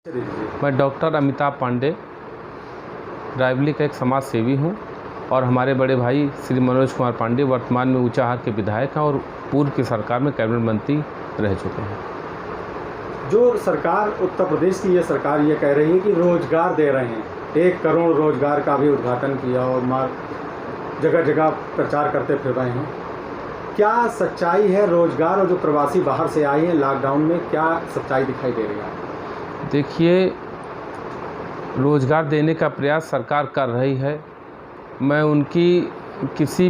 मैं डॉक्टर अमिताभ पांडे रायबरेली का एक समाज सेवी हूँ और हमारे बड़े भाई श्री मनोज कुमार पांडे वर्तमान में ऊंचाहार के विधायक हैं और पूर्व की सरकार में कैबिनेट मंत्री रह चुके हैं। जो सरकार उत्तर प्रदेश की ये सरकार ये कह रही है कि रोजगार दे रहे हैं, 1 करोड़ रोजगार का भी उद्घाटन किया और जगह जगह प्रचार करते फिर रहे हैं। क्या सच्चाई है रोजगार और जो प्रवासी बाहर से आए हैं लॉकडाउन में, क्या सच्चाई दिखाई दे रही है? देखिए, रोज़गार देने का प्रयास सरकार कर रही है। मैं उनकी किसी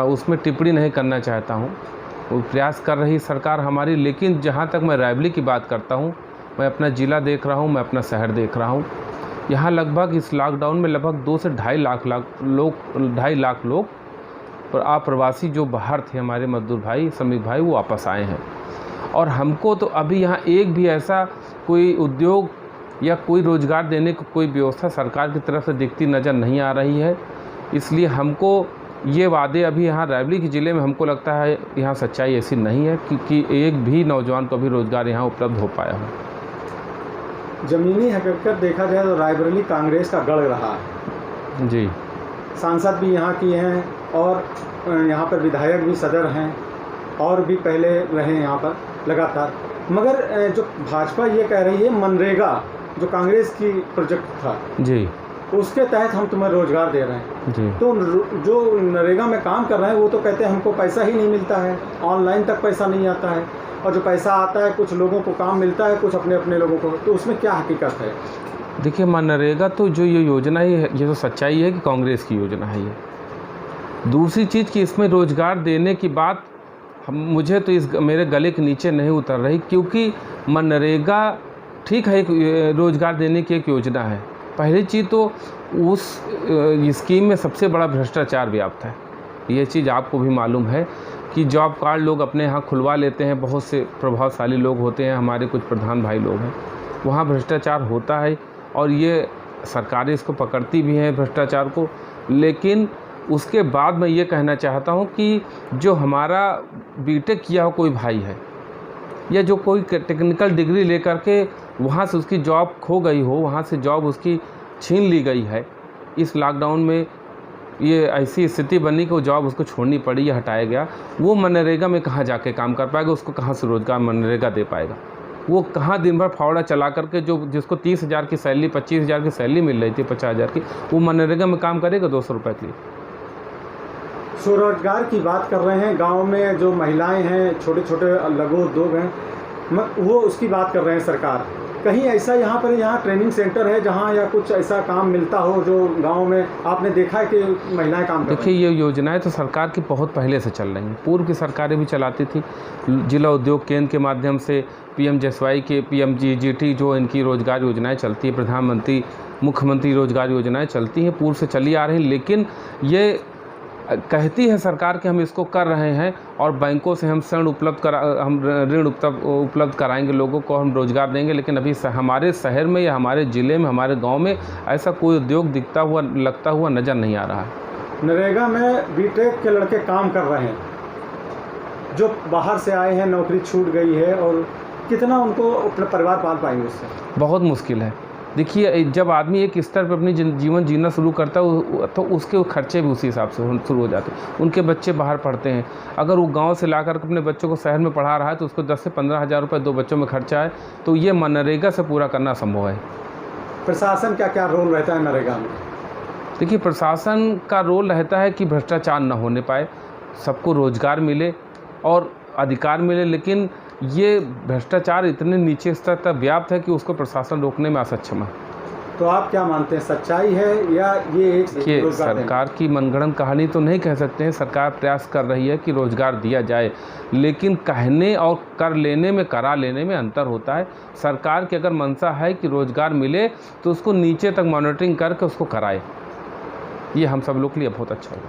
उसमें टिप्पणी नहीं करना चाहता हूँ। वो प्रयास कर रही सरकार हमारी, लेकिन जहाँ तक मैं रायबरेली की बात करता हूँ, मैं अपना ज़िला देख रहा हूँ, मैं अपना शहर देख रहा हूँ। यहाँ लगभग इस लॉकडाउन में लगभग 2 से ढाई लाख लोग और अप्रवासी जो बाहर थे, हमारे मजदूर भाई, श्रमिक भाई, वो वापस आए हैं। और हमको तो अभी यहाँ एक भी ऐसा कोई उद्योग या कोई रोज़गार देने की कोई व्यवस्था सरकार की तरफ से दिखती नज़र नहीं आ रही है। इसलिए हमको ये वादे अभी यहाँ रायबरेली के ज़िले में हमको लगता है यहाँ सच्चाई ऐसी नहीं है कि एक भी नौजवान को भी रोज़गार यहाँ उपलब्ध हो पाया हो। ज़मीनी हकीकत देखा जाए तो रायबरेली कांग्रेस का गढ़ रहा है जी। सांसद भी यहाँ की हैं और यहाँ पर विधायक भी सदर हैं और भी पहले रहे यहाँ पर लगातार। मगर जो भाजपा ये कह रही है मनरेगा जो कांग्रेस की प्रोजेक्ट था जी, उसके तहत हम तुम्हें रोजगार दे रहे हैं जी। तो जो नरेगा में काम कर रहे हैं वो तो कहते हैं हमको पैसा ही नहीं मिलता है, ऑनलाइन तक पैसा नहीं आता है, और जो पैसा आता है कुछ लोगों को काम मिलता है, कुछ अपने अपने लोगों को, तो उसमें क्या हकीकत है? देखिए, मनरेगा तो जो ये योजना है, ये तो सच्चाई है कि कांग्रेस की योजना है ये। दूसरी चीज़ कि इसमें रोज़गार देने की बात मुझे तो इस मेरे गले के नीचे नहीं उतर रही, क्योंकि मनरेगा ठीक है, एक रोज़गार देने की एक योजना है। पहली चीज़ तो उस स्कीम में सबसे बड़ा भ्रष्टाचार व्याप्त है। ये चीज़ आपको भी मालूम है कि जॉब कार्ड लोग अपने यहाँ खुलवा लेते हैं, बहुत से प्रभावशाली लोग होते हैं, हमारे कुछ प्रधान भाई लोग हैं, वहाँ भ्रष्टाचार होता है और ये सरकारें इसको पकड़ती भी हैं भ्रष्टाचार को। लेकिन उसके बाद मैं ये कहना चाहता हूँ कि जो हमारा बीटेक किया हो कोई भाई है या जो कोई टेक्निकल डिग्री लेकर के वहाँ से उसकी जॉब खो गई हो, वहाँ से जॉब उसकी छीन ली गई है, इस लॉकडाउन में ये ऐसी स्थिति बनी कि वो जॉब उसको छोड़नी पड़ी या हटाया गया, वो मनरेगा में कहाँ जाके काम कर पाएगा? उसको कहाँ से रोज़गार मनरेगा दे पाएगा? वो कहाँ दिन भर फावड़ा चला करके जिसको 30,000 की सैलरी, 25,000 की सैलरी मिल रही थी, 50,000 की, वो मनरेगा में काम करेगा 200 रुपये के लिए? स्वरोजगार की बात कर रहे हैं, गांव में जो महिलाएं हैं, छोटे छोटे लघु उद्योग हैं, वो उसकी बात कर रहे हैं सरकार। कहीं ऐसा यहाँ ट्रेनिंग सेंटर है जहाँ या कुछ ऐसा काम मिलता हो जो गांव में आपने देखा है कि महिलाएं काम कर रही हैं? देखिए, ये योजनाएं तो सरकार की बहुत पहले से चल रही हैं, पूर्व की सरकारें भी चलाती थी। जिला उद्योग केंद्र के माध्यम से PMJSY के PMGGT जो इनकी रोज़गार योजनाएं चलती है, प्रधानमंत्री मुख्यमंत्री रोज़गार योजनाएं चलती हैं, पूर्व से चली आ रही हैं। लेकिन ये कहती है सरकार कि हम इसको कर रहे हैं और बैंकों से हम ऋण उपलब्ध कराएंगे लोगों को, हम रोज़गार देंगे, लेकिन अभी हमारे शहर में या हमारे ज़िले में, हमारे गांव में ऐसा कोई उद्योग लगता हुआ नज़र नहीं आ रहा है। नरेगा में बीटेक के लड़के काम कर रहे हैं, जो बाहर से आए हैं, नौकरी छूट गई है, और कितना उनको अपना परिवार पाल पाएंगे उससे? बहुत मुश्किल है। देखिए, जब आदमी एक स्तर पर अपनी जीवन जीना शुरू करता है तो उसके खर्चे भी उसी हिसाब से शुरू हो जाते हैं। उनके बच्चे बाहर पढ़ते हैं, अगर वो गांव से लाकर अपने बच्चों को शहर में पढ़ा रहा है तो उसको 10 से 15,000 रुपये 2 बच्चों में खर्चा है, तो ये मनरेगा से पूरा करना संभव है। प्रशासन का क्या रोल रहता है नरेगा में? देखिए, प्रशासन का रोल रहता है कि भ्रष्टाचार न होने पाए, सबको रोज़गार मिले और अधिकार मिले, लेकिन ये भ्रष्टाचार इतने नीचे स्तर तक व्याप्त है कि उसको प्रशासन रोकने में असक्षम है। तो आप क्या मानते हैं, सच्चाई है या ये एक सरकार की मनगढ़ंत कहानी तो नहीं कह सकते हैं। सरकार प्रयास कर रही है कि रोज़गार दिया जाए, लेकिन कहने और करा लेने में अंतर होता है। सरकार की अगर मंशा है कि रोज़गार मिले तो उसको नीचे तक मॉनिटरिंग करके उसको कराए, ये हम सब लोग के लिए बहुत अच्छा होगा।